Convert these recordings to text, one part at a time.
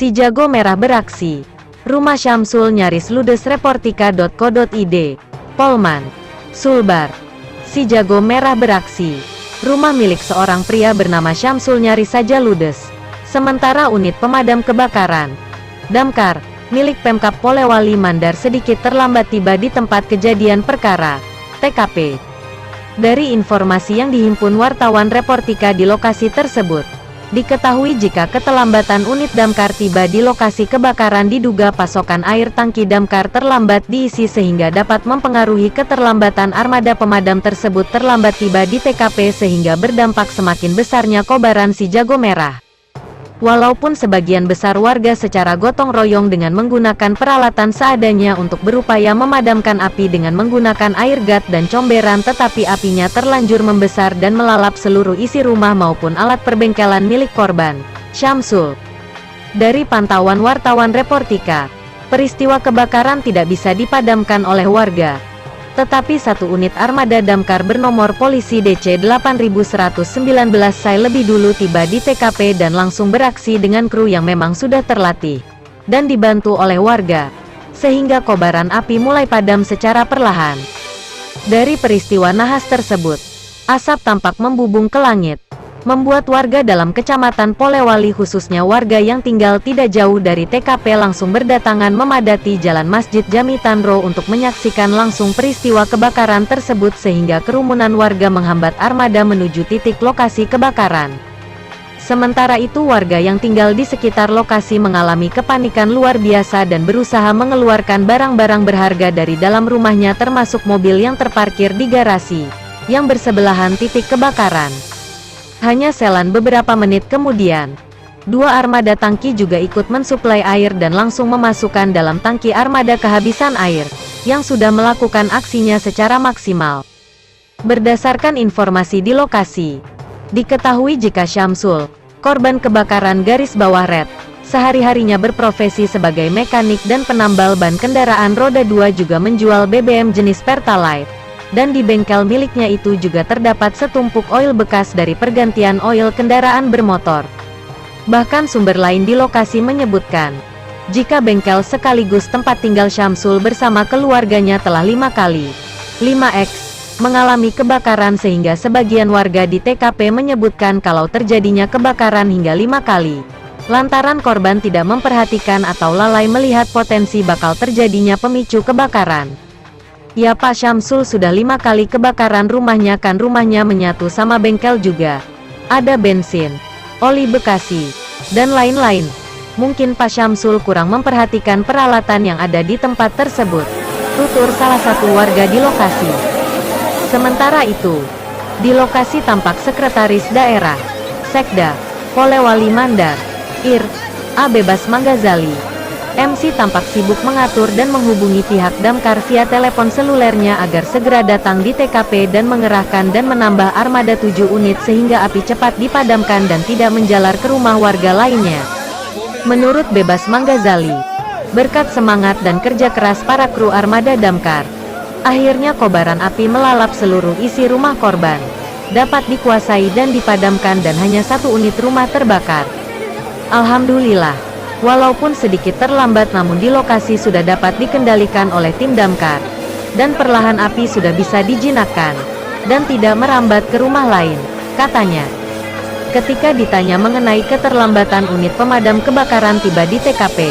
Si jago merah beraksi. Rumah Syamsul nyaris ludes. Reportika.co.id. Polman. Sulbar. Si jago merah beraksi. Rumah milik seorang pria bernama Syamsul nyaris saja ludes. Sementara unit pemadam kebakaran damkar milik Pemkab Polewali Mandar sedikit terlambat tiba di tempat kejadian perkara (TKP). Dari informasi yang dihimpun wartawan Reportika di lokasi tersebut, diketahui jika keterlambatan unit damkar tiba di lokasi kebakaran diduga pasokan air tangki damkar terlambat diisi sehingga dapat mempengaruhi keterlambatan armada pemadam tersebut terlambat tiba di TKP sehingga berdampak semakin besarnya kobaran si jago merah. Walaupun sebagian besar warga secara gotong royong dengan menggunakan peralatan seadanya untuk berupaya memadamkan api dengan menggunakan air gas dan comberan, tetapi apinya terlanjur membesar dan melalap seluruh isi rumah maupun alat perbengkelan milik korban, Syamsul. Dari pantauan wartawan Reportika, peristiwa kebakaran tidak bisa dipadamkan oleh warga. Tetapi satu unit armada damkar bernomor polisi DC 8119 SAI lebih dulu tiba di TKP dan langsung beraksi dengan kru yang memang sudah terlatih dan dibantu oleh warga, sehingga kobaran api mulai padam secara perlahan. Dari peristiwa nahas tersebut, asap tampak membubung ke langit, membuat warga dalam Kecamatan Polewali khususnya warga yang tinggal tidak jauh dari TKP langsung berdatangan memadati Jalan Masjid Jami Tanro untuk menyaksikan langsung peristiwa kebakaran tersebut sehingga kerumunan warga menghambat armada menuju titik lokasi kebakaran. Sementara itu warga yang tinggal di sekitar lokasi mengalami kepanikan luar biasa dan berusaha mengeluarkan barang-barang berharga dari dalam rumahnya termasuk mobil yang terparkir di garasi yang bersebelahan titik kebakaran. Hanya selang beberapa menit kemudian, dua armada tangki juga ikut mensuplai air dan langsung memasukkan dalam tangki armada kehabisan air, yang sudah melakukan aksinya secara maksimal. Berdasarkan informasi di lokasi, diketahui jika Syamsul, korban kebakaran garis bawah red, sehari-harinya berprofesi sebagai mekanik dan penambal ban kendaraan roda 2 juga menjual BBM jenis Pertalite. Dan di bengkel miliknya itu juga terdapat setumpuk oil bekas dari pergantian oil kendaraan bermotor. Bahkan sumber lain di lokasi menyebutkan, jika bengkel sekaligus tempat tinggal Syamsul bersama keluarganya telah 5 kali, 5x, mengalami kebakaran sehingga sebagian warga di TKP menyebutkan kalau terjadinya kebakaran hingga 5 kali. Lantaran korban tidak memperhatikan atau lalai melihat potensi bakal terjadinya pemicu kebakaran. Ya Pak Syamsul sudah 5 kali kebakaran rumahnya kan rumahnya menyatu sama bengkel juga. Ada bensin, oli bekasi, dan lain-lain. Mungkin Pak Syamsul kurang memperhatikan peralatan yang ada di tempat tersebut, tutur salah satu warga di lokasi. Sementara itu, di lokasi tampak Sekretaris Daerah, Sekda, Polewali Mandar, Ir, A. Bebas Manggazali. MC tampak sibuk mengatur dan menghubungi pihak damkar via telepon selulernya agar segera datang di TKP dan mengerahkan dan menambah armada 7 unit sehingga api cepat dipadamkan dan tidak menjalar ke rumah warga lainnya. Menurut Bebas Manggazali, berkat semangat dan kerja keras para kru armada damkar, akhirnya kobaran api melalap seluruh isi rumah korban, dapat dikuasai dan dipadamkan dan hanya 1 unit rumah terbakar. Alhamdulillah. Walaupun sedikit terlambat namun di lokasi sudah dapat dikendalikan oleh tim damkar, dan perlahan api sudah bisa dijinakkan, dan tidak merambat ke rumah lain, katanya. Ketika ditanya mengenai keterlambatan unit pemadam kebakaran tiba di TKP,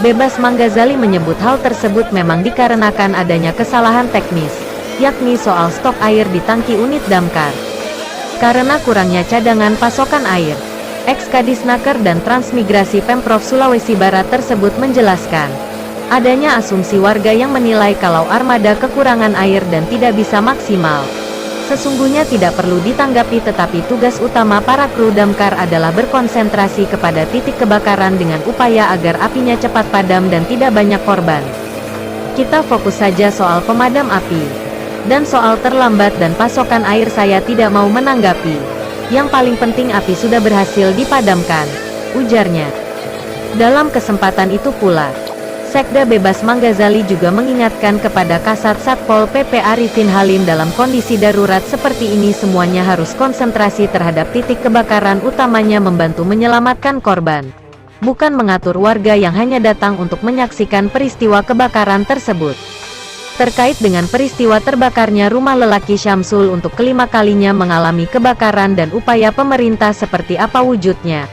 Bebas Manggazali menyebut hal tersebut memang dikarenakan adanya kesalahan teknis, yakni soal stok air di tangki unit damkar. Karena kurangnya cadangan pasokan air, Ekskadisnaker dan Transmigrasi Pemprov Sulawesi Barat tersebut menjelaskan, adanya asumsi warga yang menilai kalau armada kekurangan air dan tidak bisa maksimal. Sesungguhnya tidak perlu ditanggapi tetapi tugas utama para kru damkar adalah berkonsentrasi kepada titik kebakaran dengan upaya agar apinya cepat padam dan tidak banyak korban. Kita fokus saja soal pemadam api. Dan soal terlambat dan pasokan air saya tidak mau menanggapi. Yang paling penting api sudah berhasil dipadamkan, ujarnya. Dalam kesempatan itu pula, Sekda Bebas Manggazali juga mengingatkan kepada Kasat Satpol PP Arifin Halim dalam kondisi darurat seperti ini semuanya harus konsentrasi terhadap titik kebakaran utamanya membantu menyelamatkan korban. bukan mengatur warga yang hanya datang untuk menyaksikan peristiwa kebakaran tersebut. Terkait dengan peristiwa terbakarnya rumah lelaki Syamsul untuk kelima kalinya mengalami kebakaran dan upaya pemerintah seperti apa wujudnya,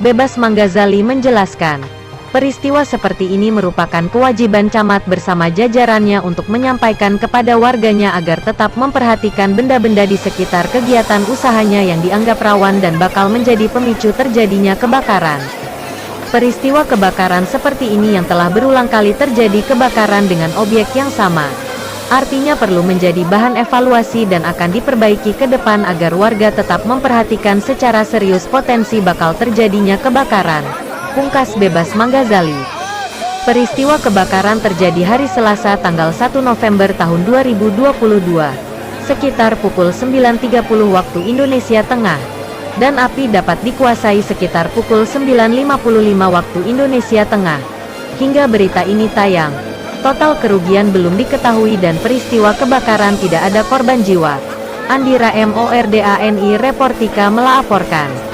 Bebas Manggazali menjelaskan, peristiwa seperti ini merupakan kewajiban camat bersama jajarannya untuk menyampaikan kepada warganya agar tetap memperhatikan benda-benda di sekitar kegiatan usahanya yang dianggap rawan dan bakal menjadi pemicu terjadinya kebakaran. Peristiwa kebakaran seperti ini yang telah berulang kali terjadi kebakaran dengan objek yang sama, artinya perlu menjadi bahan evaluasi dan akan diperbaiki ke depan agar warga tetap memperhatikan secara serius potensi bakal terjadinya kebakaran, pungkas Bebas Manggazali. Peristiwa kebakaran terjadi hari Selasa tanggal 1 November tahun 2022, sekitar pukul 9.30 waktu Indonesia Tengah, dan api dapat dikuasai sekitar pukul 9.55 waktu Indonesia Tengah. Hingga berita ini tayang, total kerugian belum diketahui dan peristiwa kebakaran tidak ada korban jiwa. Andira MORDANI Reportika melaporkan.